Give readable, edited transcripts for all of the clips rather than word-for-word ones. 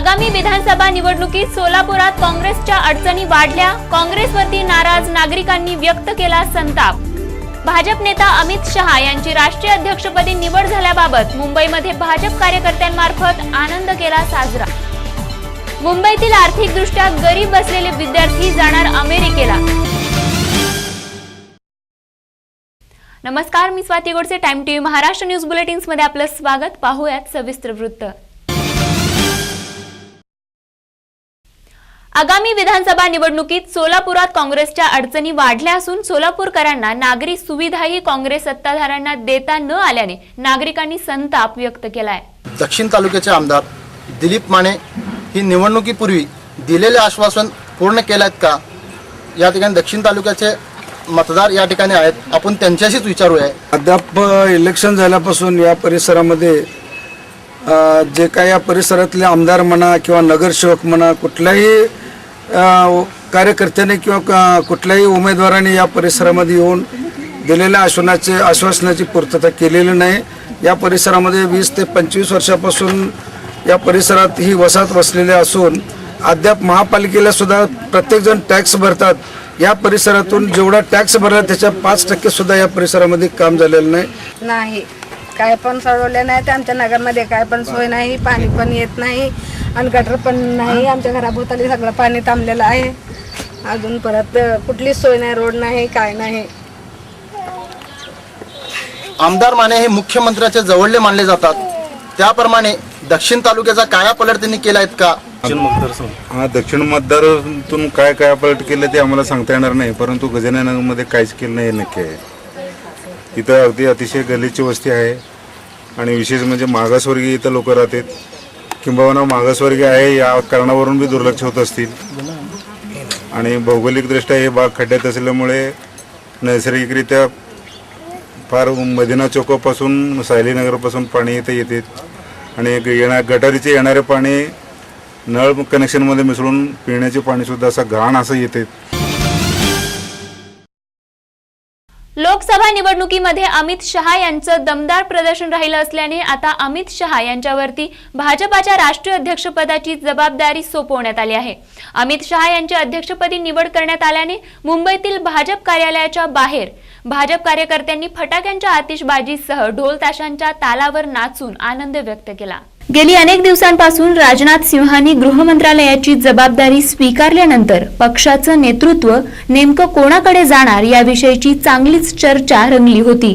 आगामी विधानसभा निवडणुकीत सोलापुरात काँग्रेसच्या अडचणी वाढल्या, काँग्रेसवरती नाराज नागरिकांनी व्यक्त केला संताप। भाजप नेता अमित शहा यांची राष्ट्रीय अध्यक्षपदी निवड झाल्याबाबत मुंबईमध्ये भाजप कार्यकर्त्यांमार्फत आनंद केला साजरा। मुंबईतील आर्थिकदृष्ट्या गरीब असलेले विद्यार्थी जाणार अमेरिकेला। नमस्कार, मी Swati Godse, time TV Maharashtra news bulletins मध्ये आपलं स्वागत। पाहूयात सविस्तर वृत्त। आगामी विधानसभा निवडणुकीत सोलापुरात काँग्रेसच्या अडचणी वाढल्या असून सोलापूरकरांना नागरी सुविधाही काँग्रेस सत्ताधाऱ्यांना देता न आल्याने नागरिकांनी संताप व्यक्त केलाय। दक्षिण तालुक्याचे आमदार दिलीप माने ही निवडणुकीपूर्वी दिलेले आश्वासन पूर्ण केलेत का? या ठिकाणी दक्षिण तालुक्याचे मतदार या ठिकाणी आहेत, आपण त्यांच्याशीच विचारूया। अद्याप इलेक्शन झाल्यापासून या परिसरामध्ये जे काही या परिसरातले आमदार म्हणा किंवा नगरसेवक म्हणा, कुठल्याही कार्यकर्त्याने किंवा कुठल्याही उमेदवाराने या परिसरामध्ये येऊन दिलेल्या आश्वासनाची पूर्तता केलेली नाही। या परिसरामध्ये 20 ते 25 वर्षापासून या परिसरात ही वसाहत वसलेली असून अद्याप महापालिकेला सुद्धा प्रत्येकजण टॅक्स भरतात। या परिसरातून जेवढा टॅक्स भरला त्याच्या 5% सुद्धा या परिसरामध्ये काम झालेलं नाही। काय पण सोडवले नाही ते आमच्या नगरमध्ये, काय पण सोय नाही, पाणी पण येत नाही आणि गटर पण नाही। आमच्या घराभोवताली सगळं पाणी थांबलेलं आहे, अजून परत कुठलीच सोय नाही, रोड नाही, काय नाही। आमदार माने हे मुख्यमंत्र्याचे जवळले मानले जातात, त्याप्रमाणे दक्षिण तालुक्याचा कायापलट त्यांनी केला आहेत का? दक्षिण मतदारातून काय कायापलट केलं ते आम्हाला सांगता येणार नाही, परंतु गजाननगरमध्ये काहीच केलं नाही हे नक्की आहे। इथं अगदी अतिशय गलिच्छ वस्ती आहे आणि विशेष म्हणजे मागासवर्गीय इथं लोक राहतात, किंबहुना मागासवर्गीय आहे या कारणावरून बी दुर्लक्ष होत असतील आणि भौगोलिकदृष्ट्या हे भाग खड्ड्यात असल्यामुळे नैसर्गिकरित्या फार मदिना चौकापासून सायलीनगरपासून पाणी इथं येते आणि गटारीचे येणारे पाणी नळ कनेक्शनमध्ये मिसळून पिण्याचे पाणीसुद्धा असं घाण असं येते। लोकसभा निवडणुकीमध्ये अमित शहा यांचं दमदार प्रदर्शन राहिलं असल्याने आता अमित शहा यांच्यावरती भाजपाच्या राष्ट्रीय अध्यक्षपदाची जबाबदारी सोपवण्यात आली आहे। अमित शहा यांची अध्यक्षपदी निवड करण्यात आल्याने मुंबईतील भाजप कार्यालयाच्या बाहेर भाजप कार्यकर्त्यांनी फटाक्यांच्या आतिषबाजीसह ढोल ताशांच्या तालावर नाचून आनंद व्यक्त केला। गेली अनेक दिवसांपासून राजनाथ सिंहांनी गृहमंत्रालयाची जबाबदारी स्वीकारल्यानंतर पक्षाचं नेतृत्व नेमकं कोणाकडे जाणार याविषयीची चांगलीच चर्चा रंगली होती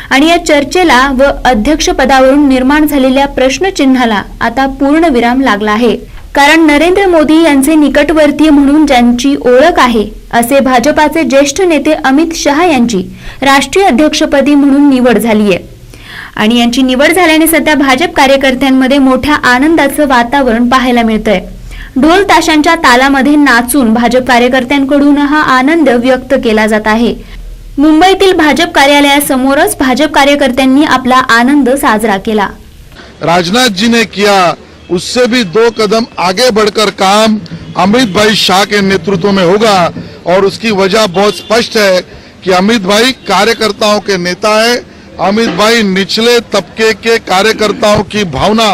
आणि या चर्चेला व अध्यक्षपदावरून निर्माण झालेल्या प्रश्नचिन्हाला आता पूर्णविराम लागला आहे। कारण नरेंद्र मोदी यांचे निकटवर्तीय म्हणून ज्यांची ओळख आहे असे भाजपाचे ज्येष्ठ नेते अमित शहा यांची राष्ट्रीय अध्यक्षपदी म्हणून निवड झाली आहे आणि यांची निवड झाल्याने सध्या भाजप कार्यकर्त्यांमध्ये मोठ्या आनंदाचं वातावरण पाहायला मिळतंय। ढोल ताशांच्या तालामध्ये नाचून भाजप कार्यकर्त्यांकडून हा आनंद व्यक्त केला जात आहे। मुंबईतील भाजप कार्यालयासमोरच भाजप कार्यकर्त्यांनी आपला आनंद साजरा केला। राजनाथ जी ने किया उससे भी 2 कदम आगे बढ़कर काम अमित भाई शाह के नेतृत्व में होगा और उसकी वजह बहुत स्पष्ट है कि अमित भाई कार्यकर्ताओं के नेता है। अमित भाई निचले तबके के कार्यकर्ताओं की भावना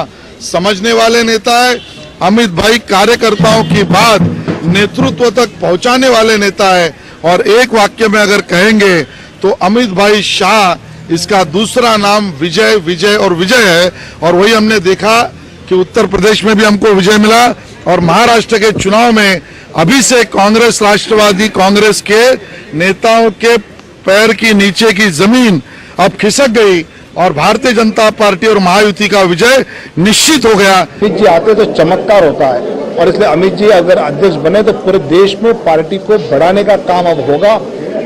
समझने वाले नेता है। अमित भाई कार्यकर्ताओं की बात नेतृत्व तक पहुंचाने वाले नेता है और एक वाक्य में अगर कहेंगे तो अमित भाई शाह इसका दूसरा नाम विजय, विजय और विजय है। और वही हमने देखा कि उत्तर प्रदेश में भी हमको विजय मिला और महाराष्ट्र के चुनाव में अभी से कांग्रेस राष्ट्रवादी कांग्रेस के नेताओं के पैर की नीचे की जमीन अब खिसक गई और भारतीय जनता पार्टी और महायुति का विजय निश्चित हो गया। अमित जी आते तो चमत्कार होता है और इसलिए अमित जी अगर अध्यक्ष बने तो पूरे देश में पार्टी को बढ़ाने का काम अब होगा,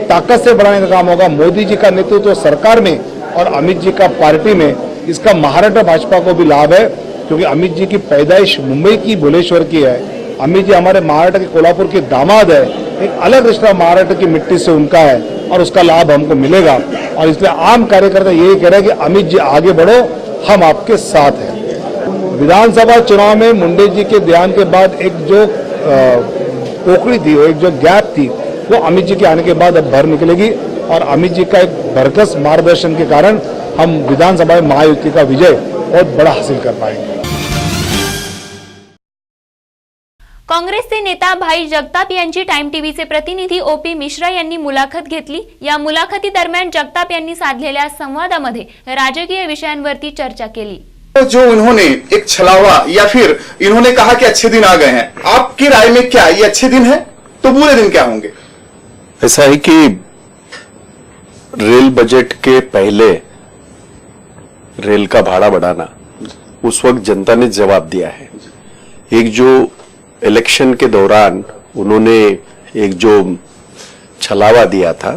ताकत से बढ़ाने का काम होगा। मोदी जी का नेतृत्व सरकार में और अमित जी का पार्टी में, इसका महाराष्ट्र भाजपा को भी लाभ है क्योंकि अमित जी की पैदाइश मुंबई की भुवनेश्वर की है। अमित जी हमारे महाराष्ट्र के कोल्हापुर के दामाद है, एक अलग रिश्ता महाराष्ट्र की मिट्टी से उनका है और उसका लाभ हमको मिलेगा। और इसलिए आम कार्यकर्ता यही कह रहे हैं कि अमित जी आगे बढ़ो, हम आपके साथ हैं। विधानसभा चुनाव में मुंडे जी के देहांत के बाद एक जो पोखड़ी थी, एक जो गैप थी, वो अमित जी के आने के बाद अब भर निकलेगी और अमित जी का एक भरकस मार्गदर्शन के कारण हम विधानसभा में महायुति का विजय बहुत बड़ा हासिल कर पाएंगे। काँग्रेसचे नेता भाई जगताप यांची टाइम टीव्हीचे प्रतिनिधी ओपी मिश्रा यांनी मुलाखत घेतली। या मुलाखती दरम्यान जगताप यांनी साधलेल्या संवादामध्ये राजकीय विषयांवरती चर्चा केली। जो इन्होंने एक छलावा या फिर इन्होंने कहा कि अच्छे दिन आ गए हैं, आपकी राय में क्या ये अच्छे दिन है तो बुरे दिन क्या होंगे? ऐसा है कि रेल बजट के पहले रेल का भाड़ा बढ़ाना उस वक्त जनता ने जवाब दिया है। एक जो इलेक्शन के दौरान उन्होंने एक जो छलावा दिया था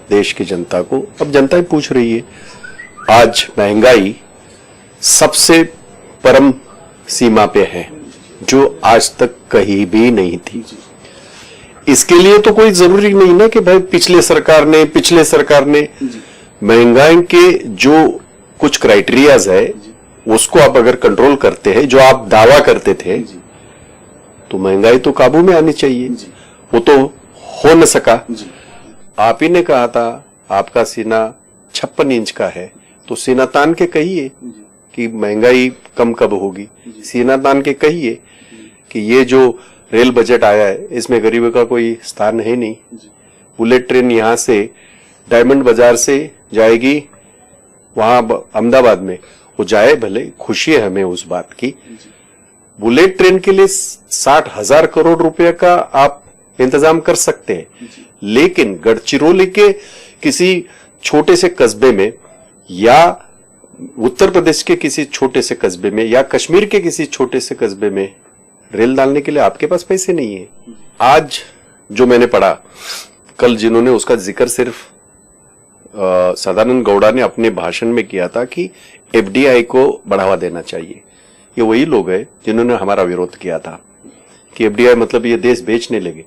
देश की जनता को, अब जनता ही पूछ रही है। आज महंगाई सबसे परम सीमा पे है जो आज तक कहीं भी नहीं थी। इसके लिए तो कोई जरूरी नहीं ना कि भाई पिछले सरकार ने महंगाई के जो कुछ क्राइटेरियाज है उसको आप अगर कंट्रोल करते हैं, जो आप दावा करते थे, तो महंगाई तो काबू में आनी चाहिए। वो तो हो न सका। आप ही ने कहा था आपका सीना 56 इंच का है, तो सीना तान के कहिए कि महंगाई कम कब होगी। सीना तान के कहिए कि ये जो रेल बजट आया है इसमें गरीबों का कोई स्थान है नहीं। बुलेट ट्रेन यहां से डायमंड बाजार से जाएगी वहां अहमदाबाद में, वो जाए भले, खुशी है हमें उस बात की। बुलेट ट्रेन के लिए 60,000 करोड़ रुपए का आप इंतजाम कर सकते हैं, लेकिन गढ़चिरौली के किसी छोटे से कस्बे में या उत्तर प्रदेश के किसी छोटे से कस्बे में या कश्मीर के किसी छोटे से कस्बे में रेल डालने के लिए आपके पास पैसे नहीं है। आज जो मैंने पढ़ा, कल जिन्होंने उसका जिक्र सिर्फ सदानंद गौड़ा ने अपने भाषण में किया था कि एफडीआई को बढ़ावा देना चाहिए। ये वही लोग हैं जिन्होंने हमारा विरोध किया था कि एफडीआई मतलब ये देश बेचने लगे।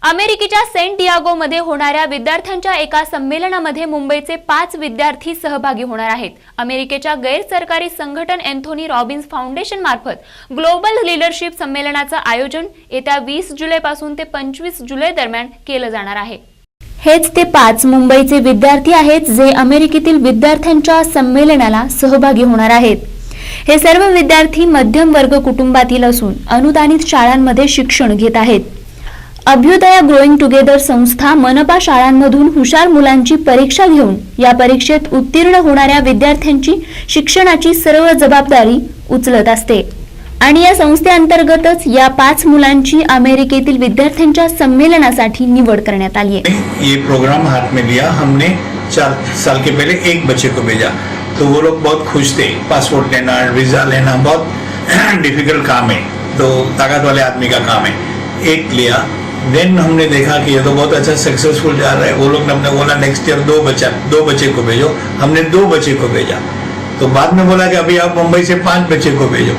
अमेरिकेच्या सेंट डियागोमध्ये होणाऱ्या विद्यार्थ्यांच्या एका संमेलनामध्ये मुंबईचे 5 विद्यार्थी सहभागी होणार आहेत। अमेरिकेच्या गैर सरकारी संघटन एंथोनी रॉबिन्स फाउंडेशन मार्फत ग्लोबल लीडरशिप संमेलनाचं आयोजन येत्या 20 जुलैपासून ते 25 जुलै दरम्यान केलं जाणार आहे। हेच ते 5 मुंबईचे विद्यार्थी आहेत जे अमेरिकेतील विद्यार्थ्यांच्या संमेलनाला सहभागी होणार आहेत। हे सर्व विद्यार्थी मध्यम वर्ग कुटुंबातील असून अनुदानित शाळांमध्ये शिक्षण घेत आहेत। अभ्युदया ग्रोइंग टुगेदर संस्था मनपा शाळांमधून हुशार मुलांची परीक्षा घेऊन या परीक्षेत उत्तीर्ण होणाऱ्या विद्यार्थ्यांची शिक्षणाची सर्व जबाबदारी उचलत असते आणि या संस्थेअंतर्गतच या 5 मुलांची अमेरिकेतील विद्यार्थ्यांच्या संमेलनासाठी निवड करण्यात आली आहे। ये प्रोग्राम हाथ में लिया हमने 4 साल के पहले एक बच्चे को भेजा, तो वो लोग बहुत खुश थे। पासपोर्ट लेना, वीजा लेना बहुत डिफिकल्ट काम है, तो ताकत वाले आदमी का काम है। एक लिया, देन हमने देखा कि ये तो बहुत अच्छा सक्सेसफुल जा रहा है। वो लोग ने हमने बोला नेक्स्ट ईयर 2 बच्चे को भेजो। हमने 2 बच्चे को भेजा, तो बाद में बोला कि अभी आप मुंबई से 5 बच्चे को भेजो।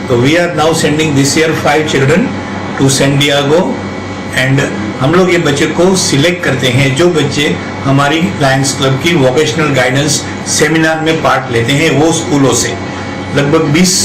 तो we are now sending this year 5 children to San Diego and हम लोग ये बच्चे को सिलेक्ट करते हैं जो बच्चे हमारी लायंस क्लब की वोकेशनल गाइडेंस सेमिनार में पार्ट लेते हैं। वो स्कूलों से लगभग 20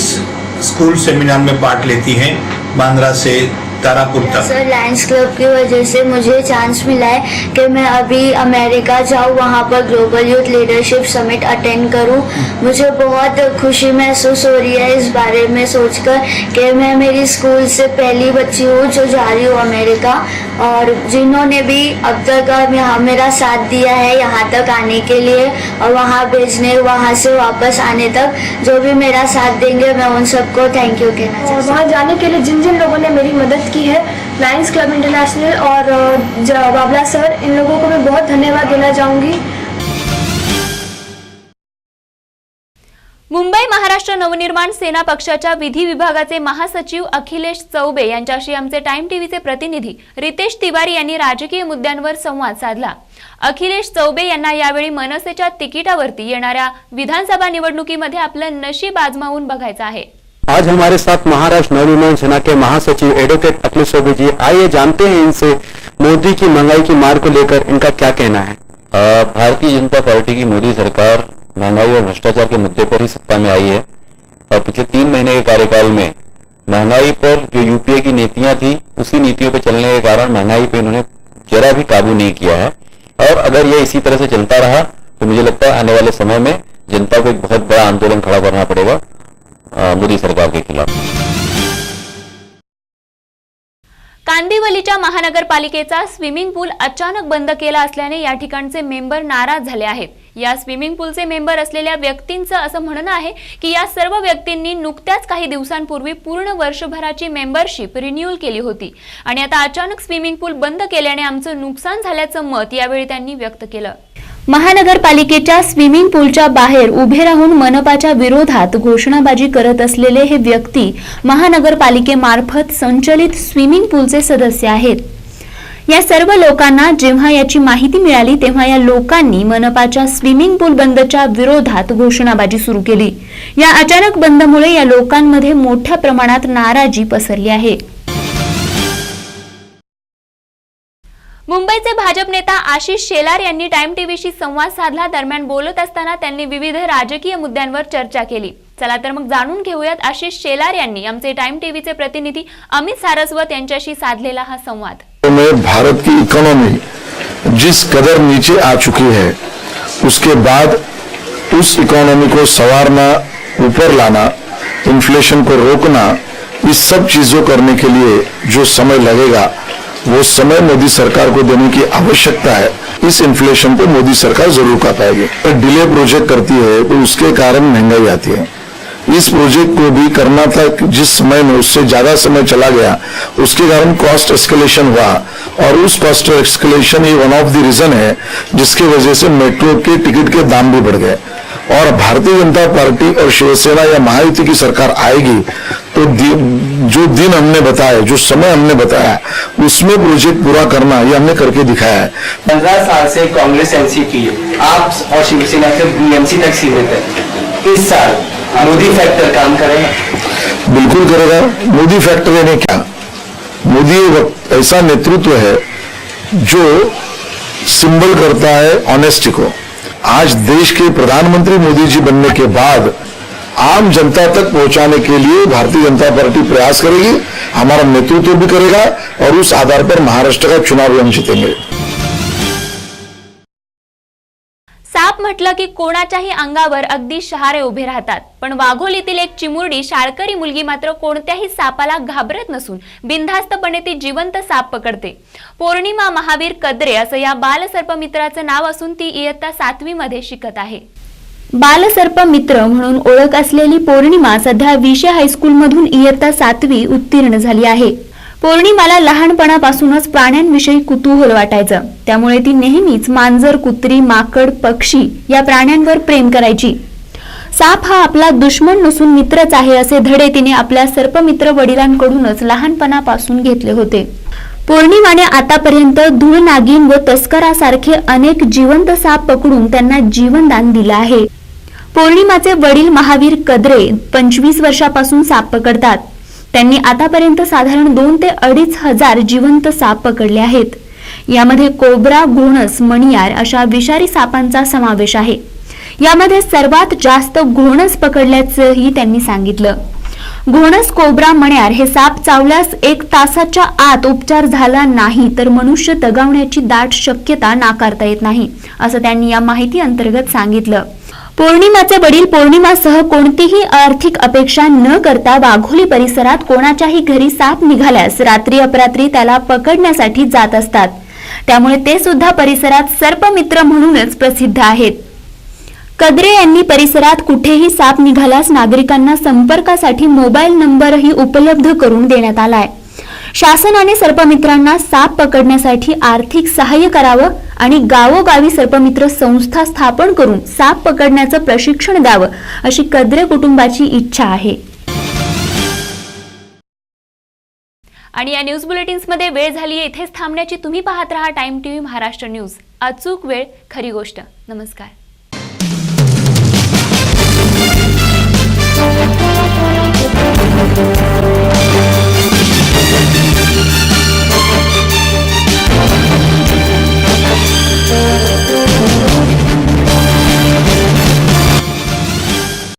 स्कूल सेमिनार में पार्ट लेती हैं, बांद्रा से तारापुर तक। सर, लायंस क्लब की वजह से मुझे चांस मिला है कि मैं अभी अमेरिका जाऊँ, वहाँ पर global youth leadership summit attend करूँ। मुझे बहुत खुशी महसूस हो रही है इस बारे में सोचकर कि मैं मेरी स्कूल से पहली बच्ची हूँ जो जा रही हूँ अमेरिका, और जिन्होंने भी अब तक यहाँ मेरा साथ दिया है यहाँ तक आने के लिए और वहाँ भेजने, वहाँ से वापस आने तक जो भी मेरा साथ देंगे मैं उन सबको थैंक यू कहना चाहती हूँ। वहाँ जाने के लिए जिन जिन लोगों ने मेरी मदद की है, लायंस क्लब इंटरनेशनल और बाबला सर, इन लोगों को मैं बहुत धन्यवाद देना चाहूँगी। मुंबई महाराष्ट्र नवनिर्माण सेना पक्षाच्या विधी विभागाचे महासचिव अखिलेश चौबे यांच्याशी आमचे टाइम टीव्हीचे प्रतिनिधी रितेश तिवारी यांनी राजकीय मुद्द्यांवर संवाद साधला। अखिलेश चौबे यांना यावेळी मनसेच्या तिकिटावरती येणाऱ्या विधानसभा निवडणुकीमध्ये आपलं नशीब आजमावून बघायचं आहे। आज हमारे साथ महाराष्ट्र नवनिर्माण सेना के महासचिव एडवोकेट अखिलेश चौबे जी, आइए जानते हैं इनसे मोदी की महंगाई की मार को लेकर इनका क्या कहना है। भारतीय जनता पार्टी की मोदी सरकार महंगाई और भ्रष्टाचार के मुद्दे पर ही सत्ता में आई है और पिछले 3 महीने के कार्यकाल में महंगाई पर जो यूपीए की नीतियां थी उसी नीतियों पर चलने के कारण महंगाई पे इन्होंने जरा भी काबू नहीं किया है। और अगर ये इसी तरह से चलता रहा तो मुझे लगता है आने वाले समय में जनता को एक बहुत बड़ा आंदोलन खड़ा करना पड़ेगा मोदी सरकार के खिलाफ। कांदिवलीच्या महानगरपालिकेचा स्विमिंग पूल अचानक बंद केला असल्याने या ठिकाणचे मेंबर नाराज झाले आहेत। या स्विमिंग पूलचे मेंबर असलेल्या व्यक्तींचं असं म्हणणं आहे की या सर्व व्यक्तींनी नुकत्याच काही दिवसांपूर्वी पूर्ण वर्षभराची मेंबरशिप रिन्यूअल केली होती आणि आता अचानक स्विमिंग पूल बंद केल्याने आमचं नुकसान झाल्याचं मत यावेळी त्यांनी व्यक्त केलं। महानगरपालिकेच्या स्विमिंग पूलच्या बाहेर उभे राहून मनपाच्या विरोधात घोषणाबाजी करत असलेले हे व्यक्ती महानगरपालिकेमार्फत संचलित स्विमिंग पूलचे सदस्य आहेत। या सर्व लोकांना जेव्हा याची माहिती मिळाली तेव्हा या लोकांनी मनपाच्या स्विमिंग पूल बंदच्या विरोधात घोषणाबाजी सुरू केली। या अचानक बंदमुळे या लोकांमध्ये मोठ्या प्रमाणात नाराजी पसरली आहे। मुंबईचे भाजप नेता आशिष शेलार यांनी टाइम टीव्हीशी संवाद साधला। दरम्यान बोलत असताना त्यांनी विविध राजकीय मुद्द्यांवर चर्चा केली। चला तर मग जाणून घेऊयात आशिष शेलार यांनी आमचे टाइम टीव्हीचे प्रतिनिधी अमित सारस्वत यांच्याशी साधलेला हा संवाद। में भारत की इकोनॉमी जिस कदर नीचे आ चुकी है उसके बाद उस इकोनॉमी को संवारना, ऊपर लाना, इन्फ्लेशन को रोकना, इस सब चीजों करने के लिए जो समय लगेगा वो समय मोदी सरकार को देने की आवश्यकता है। इस इन्फ्लेशन को मोदी सरकार जरूर कर पाएगी। डिले प्रोजेक्ट करती है तो उसके कारण महंगाई आती है। इस प्रोजेक्ट को भी करना था जिस समय में उससे ज्यादा समय चला गया, उसके कारण कॉस्ट एस्केलेशन हुआ और उस कॉस्ट एस्केलेशन ही वन ऑफ द रीजन है जिसकी वजह से मेट्रो के टिकट के दाम भी बढ़ गए। और भारतीय जनता पार्टी और शिवसेना या महायुति की सरकार आएगी तो जो दिन हमने बताया, जो समय हमने बताया, उसमें प्रोजेक्ट पूरा करना ये हमने करके दिखाया है। 15 साल से कांग्रेस एनसीपी, आप और शिवसेना के बीएमसी तक सीमित है। इस साल मोदी फैक्टर काम करेगा? बिल्कुल करेगा। मोदी फैक्टर यानी क्या? मोदी एक ऐसा नेतृत्व है जो सिंबल करता है ऑनेस्टी को। आज देश के प्रधानमंत्री मोदी जी बनने के बाद आम जनता तक पहुंचाने के लिए भारतीय जनता पार्टी प्रयास करेगी, हमारा नेतृत्व भी करेगा और उस आधार पर महाराष्ट्र का चुनाव हम जीतेंगे। साप म्हटलं की कोणाच्याही अंगावर अगदी शहारे उभे राहतात, पण वाघोलीतील एक चिमुरडी शाळकरी मुलगी मात्र कोणत्याही सापाला घाबरत नसून बिनधास्तपणे ती जिवंत साप पकडते। पौर्णिमा महावीर कद्रे असं या बालसर्प मित्राचं नाव असून ती इयत्ता 7वी मध्ये शिकत आहे। बालसर्प मित्र म्हणून ओळख असलेली पौर्णिमा सध्या विषय हायस्कूल मधून इयत्ता 7वी उत्तीर्ण झाली आहे। पौर्णिमाला लहानपणापासूनच प्राण्यांविषयी कुतूहल वाटायचं, त्यामुळे ती नेहमीच मांजर, कुत्री, माकड, पक्षी या प्राण्यांवर प्रेम करायची। साप हा आपला दुश्मन नसून मित्रच आहे असे धडे तिने आपल्या सर्पमित्र वडिलांकडूनच लहानपणापासून घेतले होते। पौर्णिमाने आतापर्यंत धूळ, नागिन व तस्करासारखे अनेक जिवंत साप पकडून त्यांना जीवनदान दिले आहे। पौर्णिमाचे वडील महावीर कद्रे 25 वर्षापासून साप पकडतात। त्यांनी आतापर्यंत साधारण 2 ते 2.5 हजार जिवंत साप पकडले आहेत। यामध्ये कोब्रा, घोणस, मणियार अशा विषारी सापांचा समावेश आहे। यामध्ये सर्वात जास्त घोणस पकडल्याचंही त्यांनी सांगितलं। घोणस, कोब्रा, मणियार हे साप चावल्यास 1 तासाच्या आत उपचार झाला नाही तर मनुष्य दगावण्याची दाट शक्यता नाकारता येत नाही, असं त्यांनी या माहिती अंतर्गत सांगितलं। पौर्णिमाचे वडील पौर्णिमासह कोणतीही आर्थिक अपेक्षा न करता वाघोली परिसरात कोणाच्याही घरी साप निघाल्यास रात्री अपरात्री त्याला पकडण्यासाठी जात असतात। त्यामुळे ते सुद्धा परिसरात सर्पमित्र म्हणूनच प्रसिद्ध आहेत। कद्रे यांनी परिसरात कुठेही साप निघाल्यास नागरिकांना संपर्कासाठी मोबाईल नंबरही उपलब्ध करून देण्यात आलाय। शासनाने सर्पमित्रांना साप पकडण्यासाठी आर्थिक सहाय्य करावं आणि गावोगावी सर्पमित्र संस्था स्थापन करून साप पकडण्याचं प्रशिक्षण द्यावं अशी कद्रे कुटुंबाची इच्छा आहे। आणि या न्यूज बुलेटिन्समध्ये वेळ झाली आहे इथेच थांबण्याची। तुम्ही पाहत रहा टाइम टीव्ही महाराष्ट्र न्यूज। अचूक वेळ, खरी गोष्ट। नमस्कार।